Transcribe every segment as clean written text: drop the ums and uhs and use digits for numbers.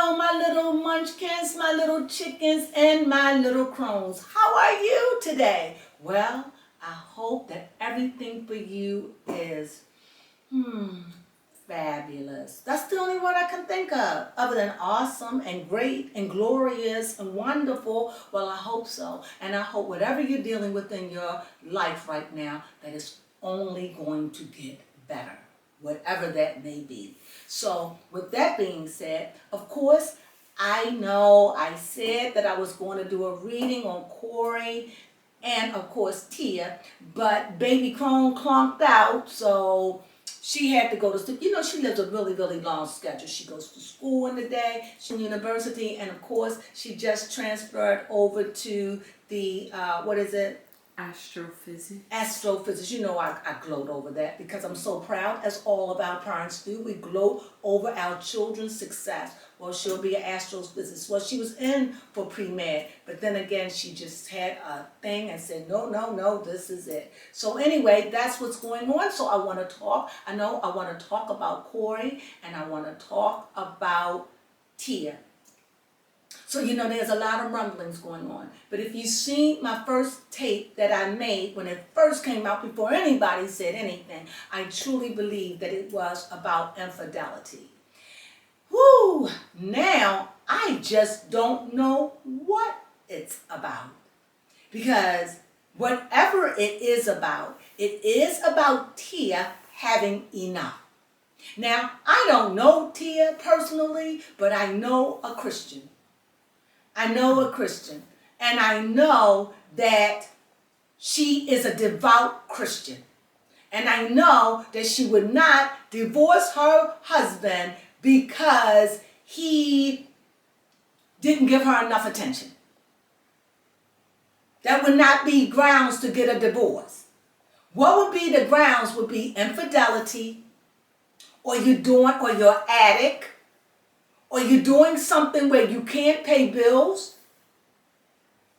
Hello, my little munchkins, my little chickens, and my little crones. How are you today? Well, I hope that everything for you is, fabulous. That's the only word I can think of, other than awesome and great and glorious and wonderful. Well, I hope so. And I hope whatever you're dealing with in your life right now, that it's only going to get better, whatever that may be. So with that being said, of course, I know I said that I was going to do a reading on Cory and of course Tia, but baby Crone clunked out, so she had to go to school. You know, she lives a really, really long schedule. She goes to school in the day, she's in university, and of course, she just transferred over to the, Astrophysics. Astrophysics. You know, I gloat over that because I'm so proud, as all of our parents do. We gloat over our children's success. Well, she'll be an astrophysicist. Well, she was in for pre-med, but then again, she just had a thing and said, no, this is it. So anyway, that's what's going on. So I want to talk. I want to talk about Cory, and I want to talk about Tia. So, you know, there's a lot of rumblings going on. But if you've seen my first tape that I made when it first came out, before anybody said anything, I truly believe that it was about infidelity. Whoo! Now, I just don't know what it's about. Because whatever it is about Tia having enough. Now, I don't know Tia personally, but I know a Christian. And I know that she is a devout Christian. And I know that she would not divorce her husband because he didn't give her enough attention. That would not be grounds to get a divorce. What would be the grounds would be infidelity, or you're an addict, or you're doing something where you can't pay bills,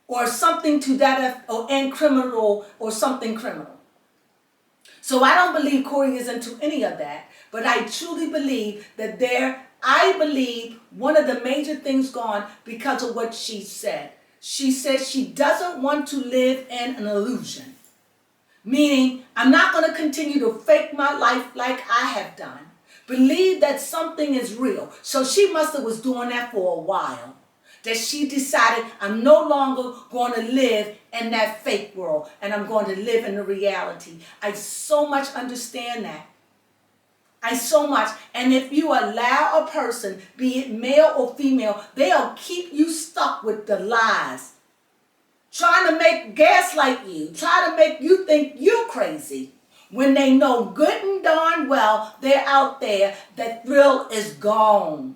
or something to that, and criminal, or something criminal. So I don't believe Cory is into any of that, but I truly believe that I believe one of the major things gone because of what she said. She said she doesn't want to live in an illusion. Meaning, I'm not going to continue to fake my life like I have done. Believe that something is real. So she must have was doing that for a while. That she decided, I'm no longer going to live in that fake world, and I'm going to live in the reality. I so much understand that. And if you allow a person, be it male or female, they'll keep you stuck with the lies. Trying to gaslight you, try to make you think you're crazy. When they know good and darn well they're out there, the thrill is gone.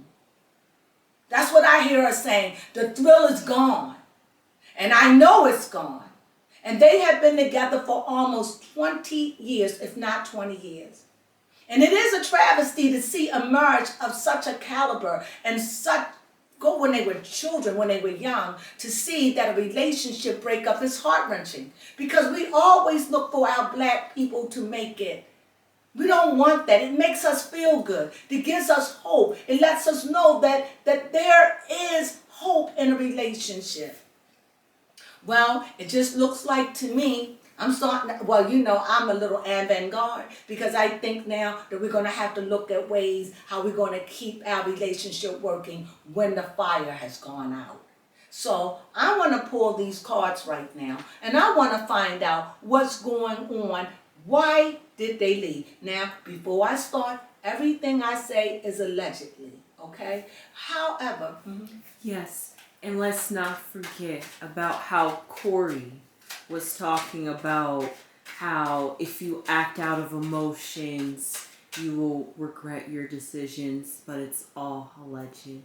That's what I hear her saying. The thrill is gone. And I know it's gone. And they have been together for almost 20 years, if not 20 years. And it is a travesty to see a marriage of such a caliber and go when they were children, when they were young, to see that a relationship break up is heart-wrenching. Because we always look for our black people to make it. We don't want that. It makes us feel good. It gives us hope. It lets us know that there is hope in a relationship. Well, it just looks like to me, I'm a little avant-garde because I think now that we're going to have to look at ways how we're going to keep our relationship working when the fire has gone out. So I want to pull these cards right now, and I want to find out what's going on. Why did they leave? Now, before I start, everything I say is allegedly, okay? However... Yes, and let's not forget about how Cory was talking about how if you act out of emotions, you will regret your decisions, but it's all alleged.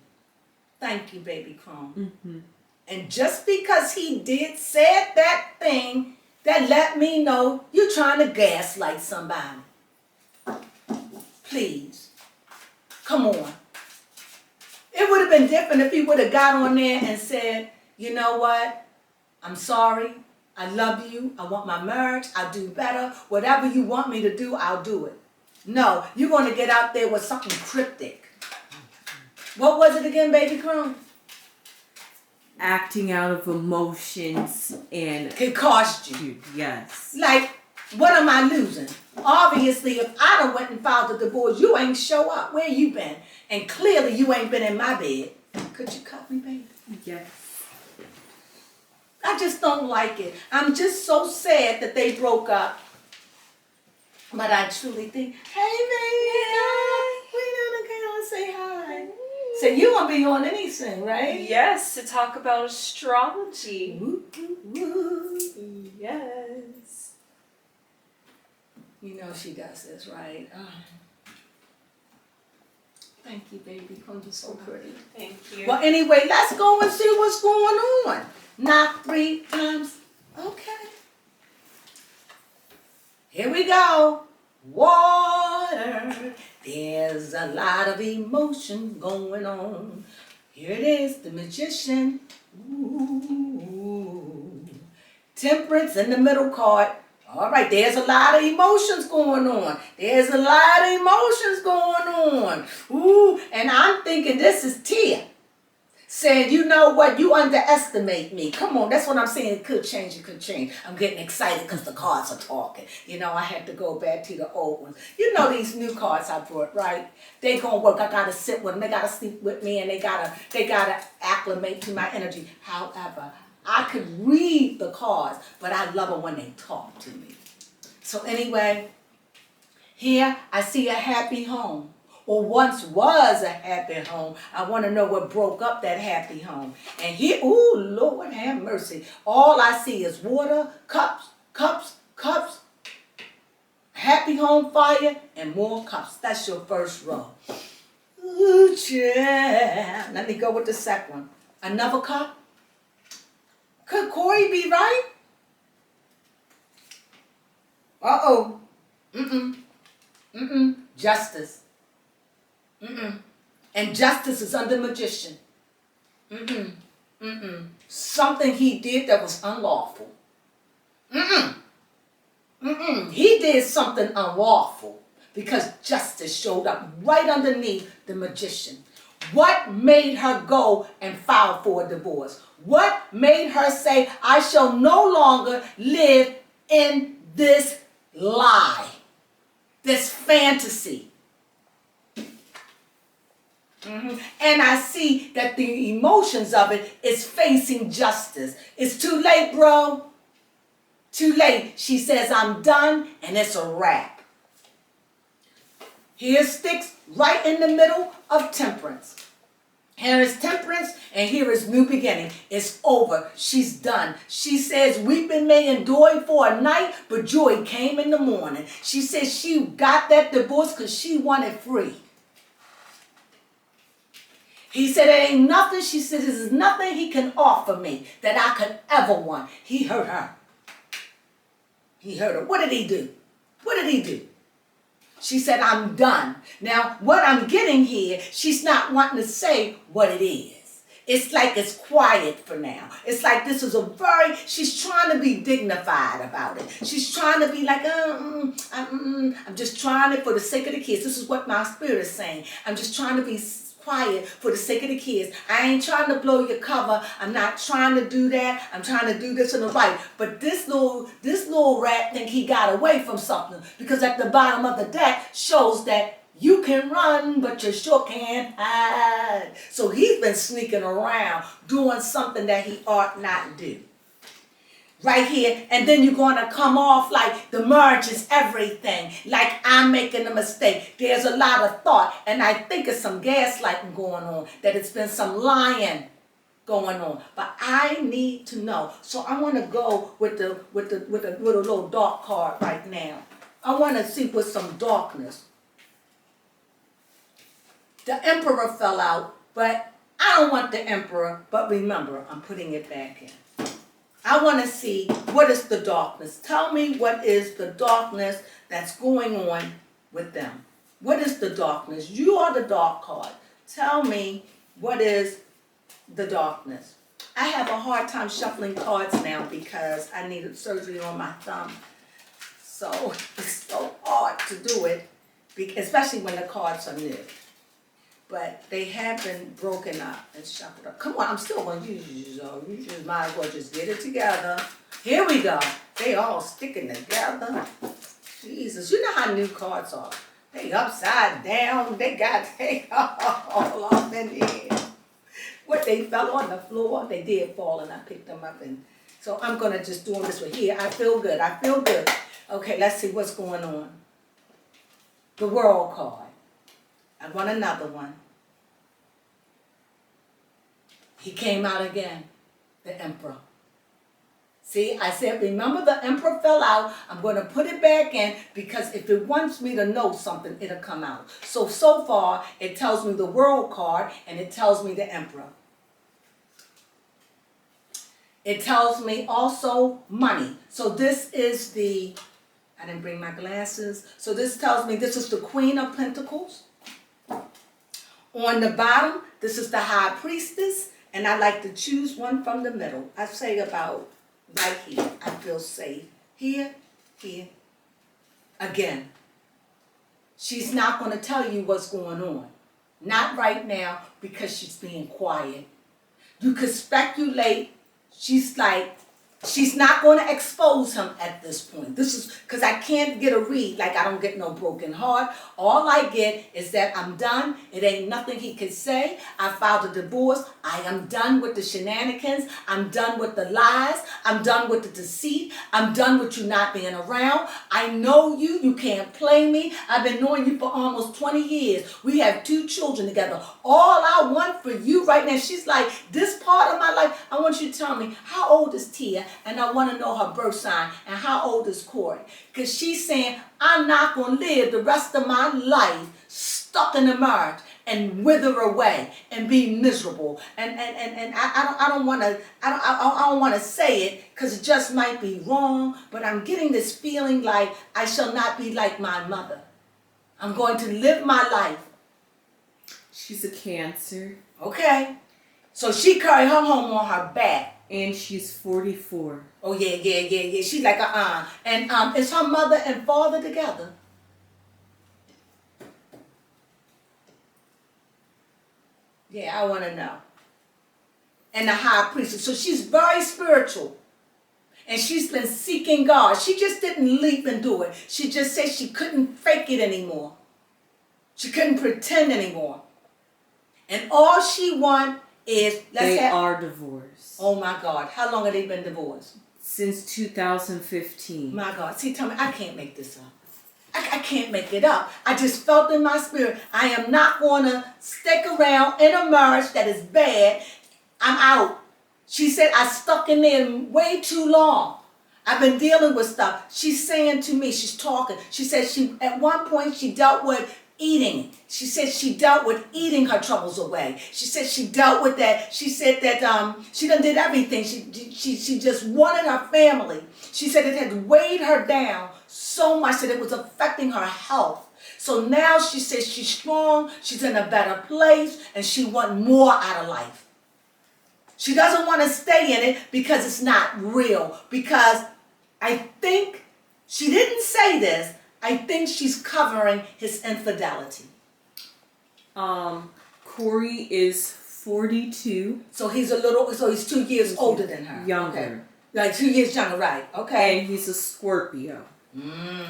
Thank you, baby Crone. And just because he said that thing, that let me know you're trying to gaslight somebody. Please. Come on. It would have been different if he would have got on there and said, you know what? I'm sorry. I love you. I want my marriage. I'll do better. Whatever you want me to do, I'll do it. No, you're going to get out there with something cryptic. What was it again, baby Crone? Acting out of emotions and Could cost you. Yes. Like, what am I losing? Obviously, if I done went and filed a divorce, you ain't show up. Where you been? And clearly you ain't been in my bed. Could you cut me, baby? Yes. I just don't like it. I'm just so sad that they broke up. But I truly think, hey, baby, we done come on, say hi. So you gonna be on anything, right? Yes, to talk about astrology. Woo, woo, woo. Yes. You know she does this, right? Thank you, baby. You're so pretty. Thank you. Well, anyway, let's go and see what's going on. Knock 3 times. Okay. Here we go. Water. There's a lot of emotion going on. Here it is, the magician. Ooh. Temperance in the middle card. All right, there's a lot of emotions going on. There's a lot of emotions going on. Ooh, and I'm thinking this is Tia saying, you know what, you underestimate me. Come on, that's what I'm saying. It could change, it could change. I'm getting excited because the cards are talking. You know, I had to go back to the old ones. You know these new cards I brought, right? They gonna work. I gotta sit with them. They gotta sleep with me, and they gotta acclimate to my energy. However, I could read the cards, but I love them when they talk to me. So anyway, here I see a happy home. Or once was a happy home. I want to know what broke up that happy home. And here, ooh, Lord have mercy. All I see is water, cups, cups, cups, happy home fire, and more cups. That's your first row. Ooh, yeah. Let me go with the second one. Another cup. Could Cory be right? Uh-oh. Mm-mm. Mm-mm. Justice. Mm-mm. And justice is under magician. Mm-mm. Mm-mm. Something he did that was unlawful. Mm-mm. Mm-mm. He did something unlawful because justice showed up right underneath the magician. What made her go and file for a divorce? What made her say, I shall no longer live in this lie, this fantasy? Mm-hmm. And I see that the emotions of it is facing justice. It's too late, bro. Too late. She says, I'm done, and it's a wrap. Here's sticks right in the middle of temperance. Here is temperance, and here is new beginning. It's over. She's done. She says, weeping may endure for a night, but joy came in the morning. She says she got that divorce because she wanted free. He said, it ain't nothing. She said, this is nothing he can offer me that I could ever want. He hurt her. He hurt her. What did he do? What did he do? She said, I'm done. Now, what I'm getting here, she's not wanting to say what it is. It's like it's quiet for now. It's like this is she's trying to be dignified about it. She's trying to be like, I'm just trying it for the sake of the kids. This is what my spirit is saying. I'm just trying to be quiet for the sake of the kids. I ain't trying to blow your cover. I'm not trying to do that. I'm trying to do this in the right. But this little rat think he got away from something, because at the bottom of the deck shows that you can run, but you sure can't hide. So he's been sneaking around doing something that he ought not do. Right here, and then you're going to come off like the marriage is everything, like I'm making a mistake. There's a lot of thought, and I think it's some gaslighting going on, that it's been some lying going on. But I need to know. So I want to go with a little dark card right now. I want to see with some darkness. The Emperor fell out, but I don't want the Emperor. But remember, I'm putting it back in. I want to see, what is the darkness? Tell me what is the darkness that's going on with them. What is the darkness? You are the dark card. Tell me what is the darkness. I have a hard time shuffling cards now because I needed surgery on my thumb. So it's so hard to do it, especially when the cards are new. but they have been broken up and shuffled up. Come on, I'm still going to use you, so you just might as well just get it together. Here we go. They all sticking together. Jesus, you know how new cards are. They upside down. They all off in the air. What, they fell on the floor? They did fall, and I picked them up. And so I'm going to just do them this way. Here, I feel good. I feel good. Okay, let's see what's going on. The World card. I want another one. He came out again, the Emperor. See, I said, remember the Emperor fell out. I'm going to put it back in because if it wants me to know something, it'll come out. So far, it tells me the World card and it tells me the Emperor. It tells me also money. So this is the, I didn't bring my glasses. So this tells me this is the Queen of Pentacles. On the bottom, this is the High Priestess. And I like to choose one from the middle. I say about right here. I feel safe. Here, here. Again, she's not going to tell you what's going on. Not right now because she's being quiet. You could speculate. She's not going to expose him at this point. This is because I can't get a read, like I don't get no broken heart. All I get is that I'm done. It ain't nothing he can say. I filed a divorce. I am done with the shenanigans. I'm done with the lies. I'm done with the deceit. I'm done with you not being around. I know you. You can't play me. I've been knowing you for almost 20 years. We have 2 children together. All I want for you right now, she's like, this part of my life, I want you to tell me, how old is Tia? And I want to know her birth sign. And how old is Cory? Because she's saying, I'm not going to live the rest of my life stuck in a marriage and wither away and be miserable. And I don't want to say it because it just might be wrong. But I'm getting this feeling like I shall not be like my mother. I'm going to live my life. She's a Cancer. Okay. So she carried her home on her back. And she's 44. Oh, yeah. She's like, And is her mother and father together? Yeah, I want to know. And the High Priestess. So she's very spiritual. And she's been seeking God. She just didn't leap and do it. She just said she couldn't fake it anymore. She couldn't pretend anymore. And all she wants is, they are divorced. Oh my God. How long have they been divorced? Since 2015. My God. See, tell me, I can't make this up. I can't make it up. I just felt in my spirit, I am not going to stick around in a marriage that is bad. I'm out. She said, I stuck in there way too long. I've been dealing with stuff. She's saying to me, she's talking. She said at one point she dealt with eating. She said she dealt with eating her troubles away. She said she dealt with that. She said that she done did everything. She just wanted her family. She said it had weighed her down so much that it was affecting her health. So now she says she's strong, she's in a better place, and she wants more out of life. She doesn't want to stay in it because it's not real. Because I think, she didn't say this, I think she's covering his infidelity. Cory is 42. So he's he's 2 years older than her. Younger. Okay. Like 2 years younger, right. Okay. And he's a Scorpio.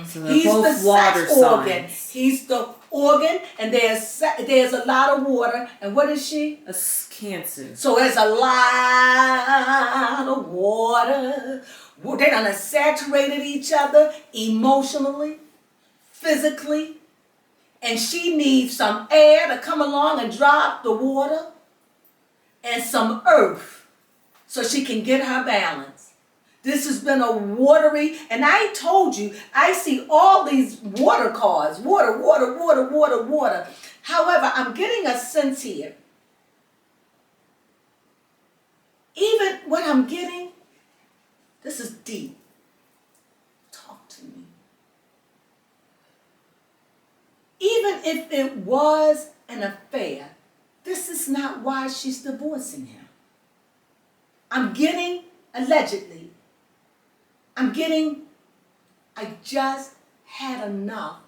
So they're He's both the water sex organ. signs. He's the organ, and there's a lot of water. And what is she? A Cancer. So there's a lot of water. They done saturated each other emotionally, physically, and she needs some air to come along and drop the water and some earth so she can get her balance. This has been a watery, and I told you, I see all these water cards, water. However, I'm getting a sense here. Even what I'm getting, this is deep. Talk to me. Even if it was an affair, this is not why she's divorcing him. I'm getting, allegedly, I just had enough.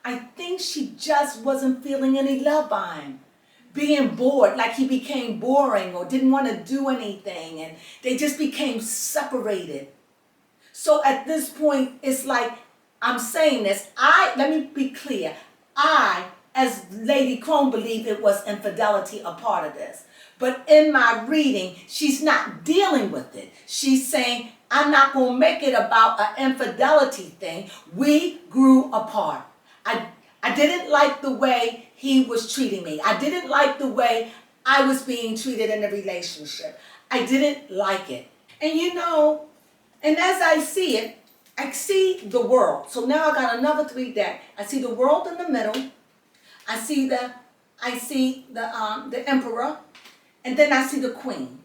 I think she just wasn't feeling any love by him. being bored, like he became boring or didn't want to do anything, and they just became separated. So at this point, it's like, I'm saying this, let me be clear, I, as Lady Crone, believe it was infidelity a part of this. But in my reading, she's not dealing with it. She's saying, I'm not going to make it about an infidelity thing. We grew apart. I didn't like the way he was treating me. I didn't like the way I was being treated in the relationship. I didn't like it. And you know, and as I see it, I see the world. So now I got another 3 decks. I see the world in the middle. I see the emperor, and then I see the queen.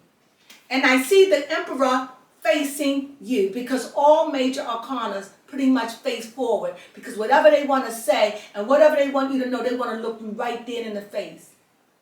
And I see the emperor facing you, because all major arcanas pretty much face forward, because whatever they want to say and whatever they want you to know, they want to look you right there in the face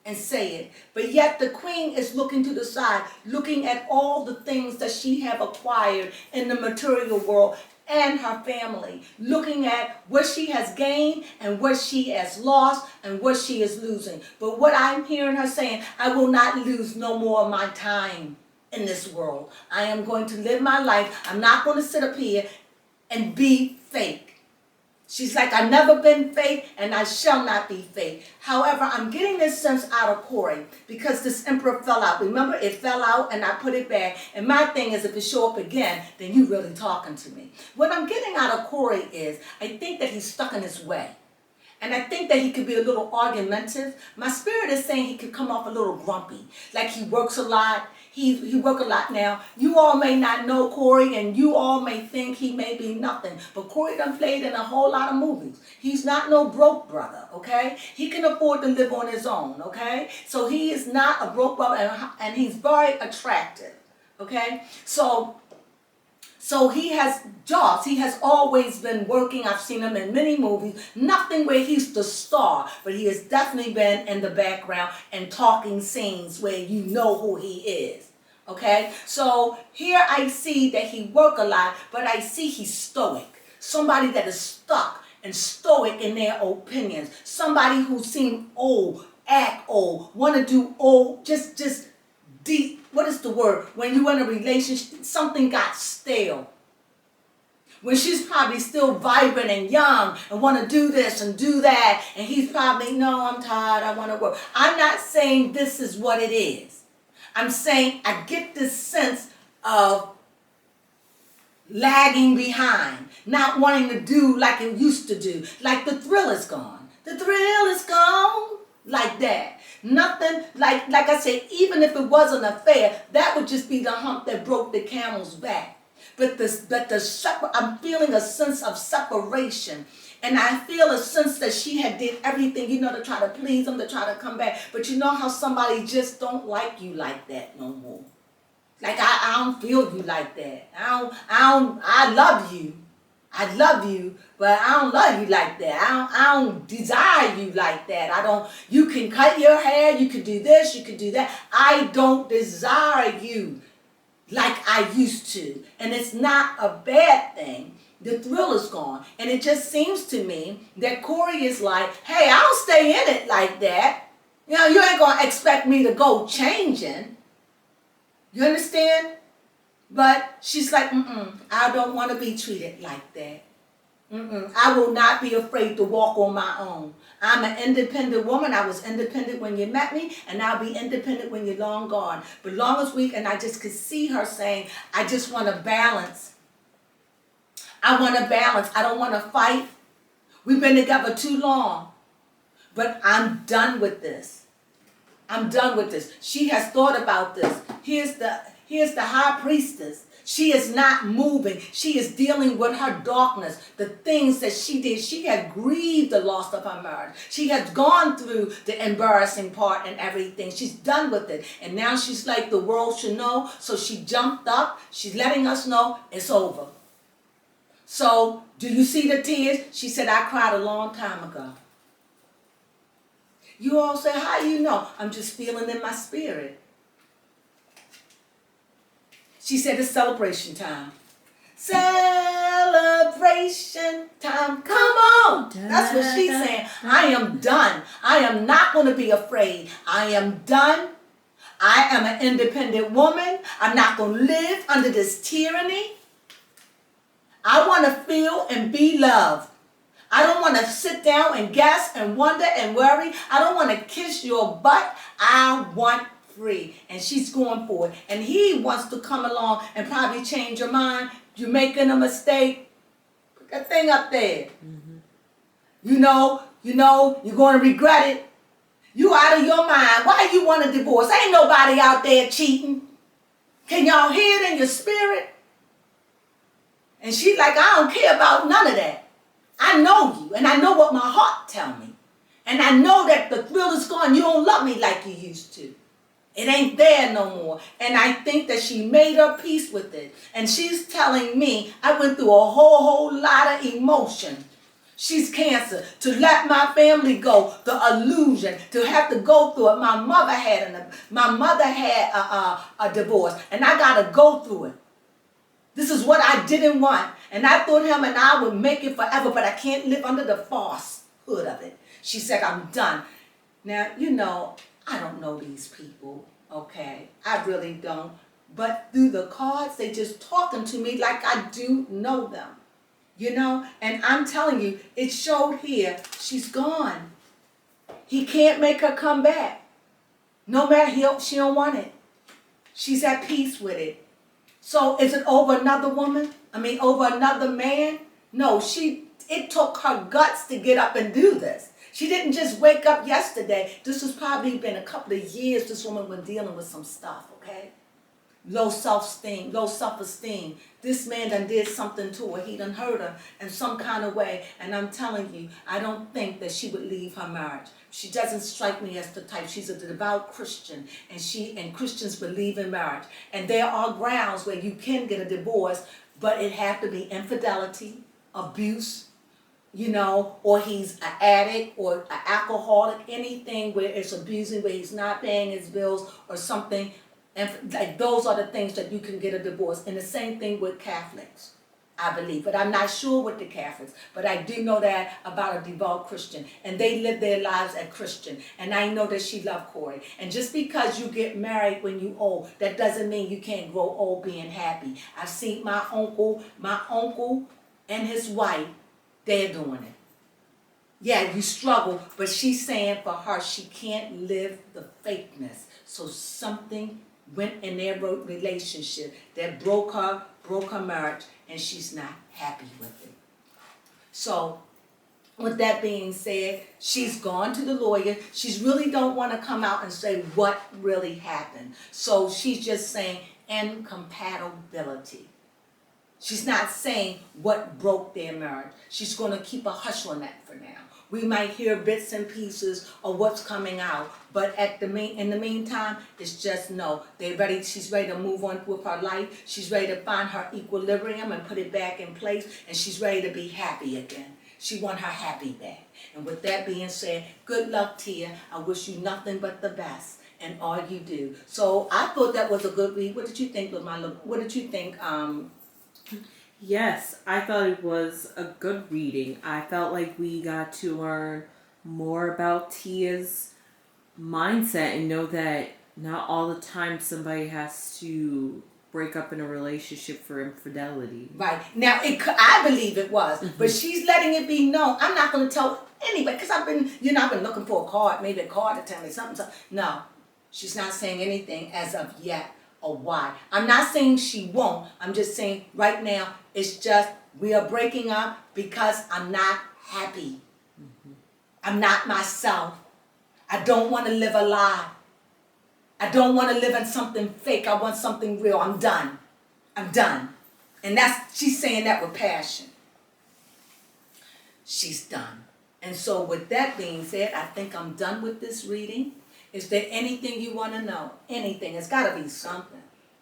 and say it. But yet the queen is looking to the side, looking at all the things that she have acquired in the material world and her family, looking at what she has gained and what she has lost and what she is losing. But what I'm hearing her saying, I will not lose no more of my time in this world. I am going to live my life. I'm not going to sit up here and be fake. She's like, I've never been fake and I shall not be fake. However, I'm getting this sense out of Cory because this emperor fell out. Remember, it fell out and I put it back. And my thing is, if it show up again, then you really talking to me. What I'm getting out of Cory is, I think that he's stuck in his way. And I think that he could be a little argumentative. My spirit is saying he could come off a little grumpy. Like he works a lot. He work a lot now. You all may not know Cory, and you all may think he may be nothing. But Cory done played in a whole lot of movies. He's not no broke brother, okay? He can afford to live on his own, okay? So he is not a broke brother, and he's very attractive, okay? So he has jobs. He has always been working. I've seen him in many movies. Nothing where he's the star, but he has definitely been in the background and talking scenes where you know who he is. Okay? So here I see that he work a lot, but I see he's stoic. Somebody that is stuck and stoic in their opinions. Somebody who seems old, act old, want to do old, just deep. What is the word? When you in a relationship, something got stale. When she's probably still vibrant and young and want to do this and do that, and he's probably, no, I'm tired, I want to work. I'm not saying this is what it is. I'm saying I get this sense of lagging behind, not wanting to do like it used to do, like the thrill is gone. The thrill is gone. Like that. Nothing, like I say, even if it was an affair, that would just be the hump that broke the camel's back. But I'm feeling a sense of separation. And I feel a sense that she had did everything, to try to please him, to try to come back. But you know how somebody just don't like you like that no more. Like, I don't feel you like that. I love you. I love you, but I don't love you like that. I don't desire you like that. You can cut your hair, you can do this, you can do that. I don't desire you like I used to. And it's not a bad thing. The thrill is gone. And it just seems to me that Cory is like, hey, I'll stay in it like that. You ain't going to expect me to go changing. You understand? But she's like, I don't want to be treated like that. I will not be afraid to walk on my own. I'm an independent woman. I was independent when you met me, and I'll be independent when you're long gone. But long as and I just could see her saying, I just want to balance. I want to balance. I don't want to fight. We've been together too long. But I'm done with this. I'm done with this. She has thought about this. Here's the high priestess. She is not moving. She is dealing with her darkness, the things that she did. She had grieved the loss of her marriage. She has gone through the embarrassing part and everything. She's done with it. And now she's like, the world should know. So she jumped up. She's letting us know it's over. So, do you see the tears? She said, I cried a long time ago. You all say, how you know? I'm just feeling in my spirit. She said, it's celebration time. Celebration celebration time. Come on. That's what she's saying. I am done. I am not going to be afraid. I am done. I am an independent woman. I'm not going to live under this tyranny. I want to feel and be loved. I don't want to sit down and guess and wonder and worry. I don't want to kiss your butt. I want free. And she's going for it. And he wants to come along and probably change your mind. You're making a mistake. Put that thing up there. Mm-hmm. You know, you're going to regret it. You out of your mind. Why you want a divorce? Ain't nobody out there cheating. Can y'all hear it in your spirit? And she's like, I don't care about none of that. I know you, and I know what my heart tell me. And I know that the thrill is gone. You don't love me like you used to. It ain't there no more. And I think that she made her peace with it. And she's telling me, I went through a whole lot of emotion. She's Cancer. To let my family go, the illusion, to have to go through it. My mother had a divorce, and I got to go through it. This is what I didn't want. And I thought him and I would make it forever, but I can't live under the falsehood of it. She said, I'm done. Now, I don't know these people, okay? I really don't. But through the cards, they just talking to me like I do know them. And I'm telling you, it showed here, she's gone. He can't make her come back. No matter, she don't want it. She's at peace with it. So is it over another woman? Over another man? No, it took her guts to get up and do this. She didn't just wake up yesterday. This has probably been a couple of years this woman was dealing with some stuff, okay? Low self-esteem. This man done did something to her. He done hurt her in some kind of way. And I'm telling you, I don't think that she would leave her marriage. She doesn't strike me as the type. She's a devout Christian, and Christians believe in marriage. And there are grounds where you can get a divorce, but it have to be infidelity, abuse, or he's an addict or an alcoholic, anything where it's abusing, where he's not paying his bills or something. And like those are the things that you can get a divorce. And the same thing with Catholics, I believe. But I'm not sure with the Catholics. But I do know that about a devout Christian. And they live their lives as Christian. And I know that she loved Cory. And just because you get married when you old, that doesn't mean you can't grow old being happy. I've seen my uncle and his wife, they're doing it. Yeah, you struggle. But she's saying for her, she can't live the fakeness. So something went in their relationship that broke her marriage, and she's not happy with it. So with that being said, she's gone to the lawyer. She's really don't want to come out and say what really happened. So she's just saying incompatibility. She's not saying what broke their marriage. She's going to keep a hush on that for now. We might hear bits and pieces of what's coming out, but in the meantime, it's just no. She's ready to move on with her life. She's ready to find her equilibrium and put it back in place, and she's ready to be happy again. She wants her happy back. And with that being said, good luck, Tia. I wish you nothing but the best in all you do. So I thought that was a good read. What did you think, what did you think, Yes, I thought it was a good reading. I felt like we got to learn more about Tia's mindset and know that not all the time somebody has to break up in a relationship for infidelity. Right. Now, I believe it was, but she's letting it be known. I'm not going to tell anybody, because I've been looking for a card, maybe a card to tell me something. No, she's not saying anything as of yet. Or why. I'm not saying she won't. I'm just saying right now, it's just we are breaking up because I'm not happy. Mm-hmm. I'm not myself. I don't want to live a lie. I don't want to live in something fake. I want something real. I'm done. And she's saying that with passion. She's done. And so with that being said, I think I'm done with this reading. Is there anything you want to know? Anything. It's got to be something.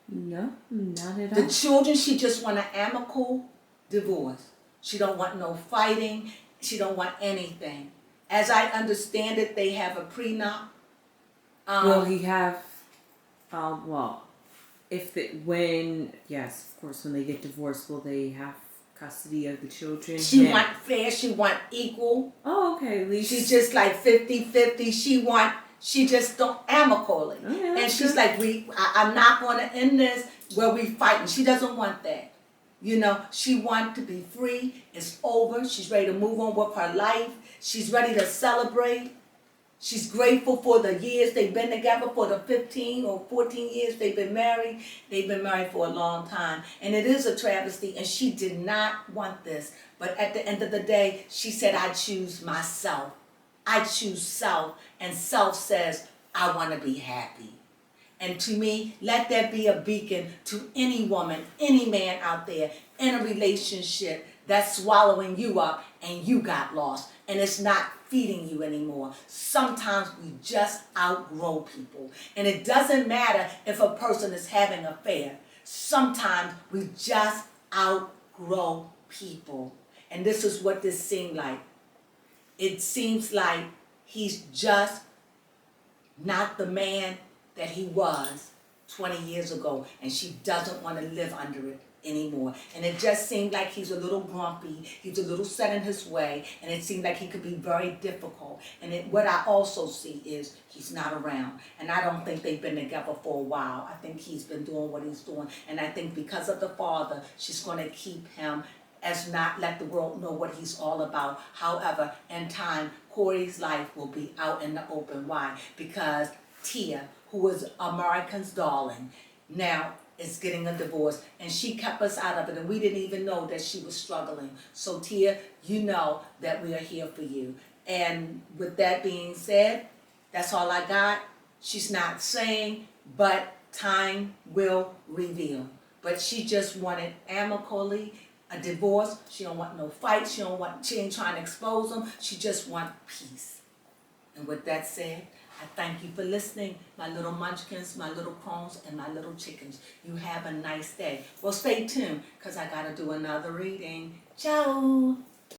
No, not at all. The children, she just want an amicable divorce. She don't want no fighting. She don't want anything. As I understand it, they have a prenup. Will he have, when they get divorced, will they have custody of the children. She want fair, she want equal. Oh, okay, at least. She's just like 50-50. She just don't amicably. Oh, yeah, and she's good. like, I'm not going to end this where we fighting. She doesn't want that. You know, she wants to be free. It's over. She's ready to move on with her life. She's ready to celebrate. She's grateful for the years they've been together, for the 15 or 14 years they've been married. They've been married for a long time. And it is a travesty, and she did not want this. But at the end of the day, she said, I choose myself. I choose self, and self says, I want to be happy. And to me, let that be a beacon to any woman, any man out there in a relationship that's swallowing you up and you got lost and it's not feeding you anymore. Sometimes we just outgrow people. And it doesn't matter if a person is having an affair. Sometimes we just outgrow people. And this is what this seemed like. It seems like he's just not the man that he was 20 years ago, and she doesn't want to live under it anymore. And it just seemed like he's a little grumpy, he's a little set in his way, and it seemed like he could be very difficult. And what I also see is he's not around, and I don't think they've been together for a while. I think he's been doing what he's doing, and I think because of the father, she's going to keep him as not let the world know what he's all about. However, in time, Cory's life will be out in the open. Why? Because Tia, who was America's darling, now is getting a divorce, and she kept us out of it, and we didn't even know that she was struggling. So Tia, you know that we are here for you. And with that being said, that's all I got. She's not saying, but time will reveal. But she just wanted amicably a divorce. She don't want no fights. She ain't trying to expose them. She just want peace. And with that said, I thank you for listening, my little munchkins, my little crones, and my little chickens. You have a nice day. Well, stay tuned, because I got to do another reading. Ciao.